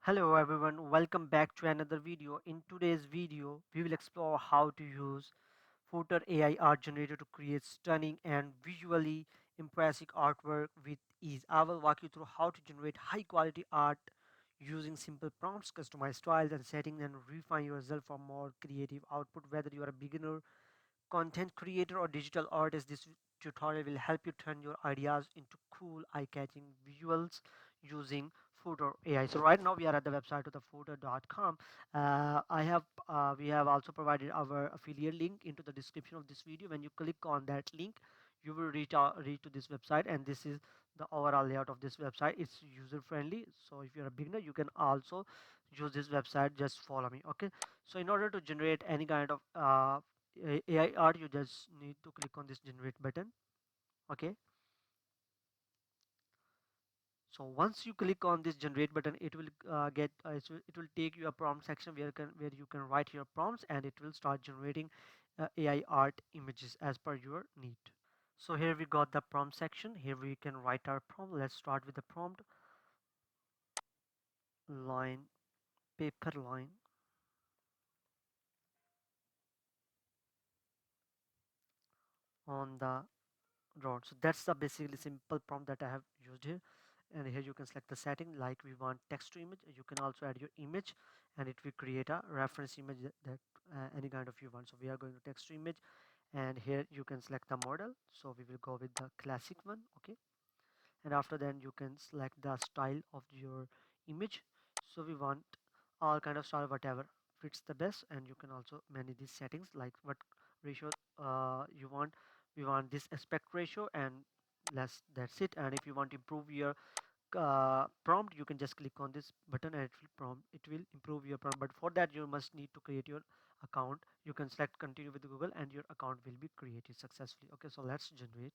Hello everyone, welcome back to another video. In today's video, we will explore how to use Footer AI art generator to create stunning and visually impressive artwork with ease. I will walk you through how to generate high quality art using simple prompts, customize styles and settings, and refine your result for more creative output. Whether you are a beginner, content creator, or digital artist, this tutorial will help you turn your ideas into cool, eye-catching visuals using Footer AI. So right now we are at the website of the Footer.com. We have also provided our affiliate link into the description of this video. When you click on that link, you will reach to this website, and this is the overall layout of this website. It's user friendly, so if you're a beginner, you can also use this website. Just follow me, okay? So in order to generate any kind of AI art, you just need to click on this generate button, okay? So once you click on this generate button, it will it will take you a prompt section where you can write your prompts, and it will start generating AI art images as per your need. So here we got the prompt section. Here we can write our prompt. Let's start with the prompt: line, paper line on the road. So that's the basically simple prompt that I have used here. And here you can select the setting, like we want text to image. You can also add your image, and it will create a reference image that any kind of you want. So we are going to text to image, and here you can select the model. So we will go with the classic one, okay? And after then you can select the style of your image. So we want all kind of style, whatever fits the best, and you can also manage these settings, like what ratio you want. We want this aspect ratio, and less, that's it. And if you want to improve your prompt, you can just click on this button, and it will improve your prompt. But for that you must need to create your account. You can select continue with Google, and your account will be created successfully. Okay, so let's generate.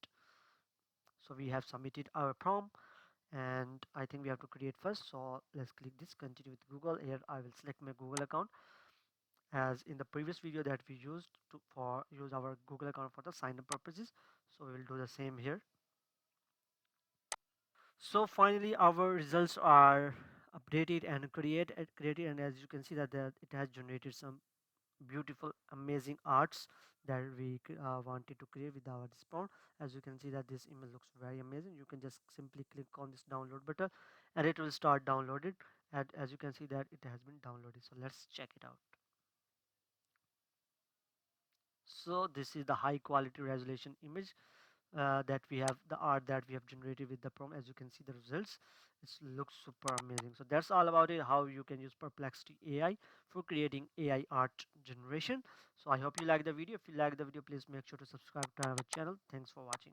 So we have submitted our prompt, and I think we have to create first. So let's click this continue with Google. Here I will select my Google account, as in the previous video that we used to for use our Google account for the sign up purposes. So we will do the same here. So finally our results are updated and created, and as you can see that it has generated some beautiful amazing arts that we wanted to create with our this prompt. As you can see that this image looks very amazing. You can just simply click on this download button, and it will start downloaded. And as you can see that it has been downloaded, so let's check it out. So this is the high quality resolution image that we have, the art that we have generated with the prompt. As you can see the results, it looks super amazing. So that's all about it, how you can use Perplexity AI for creating AI art generation. So I hope you like the video. If you like the video, please make sure to subscribe to our channel. Thanks for watching.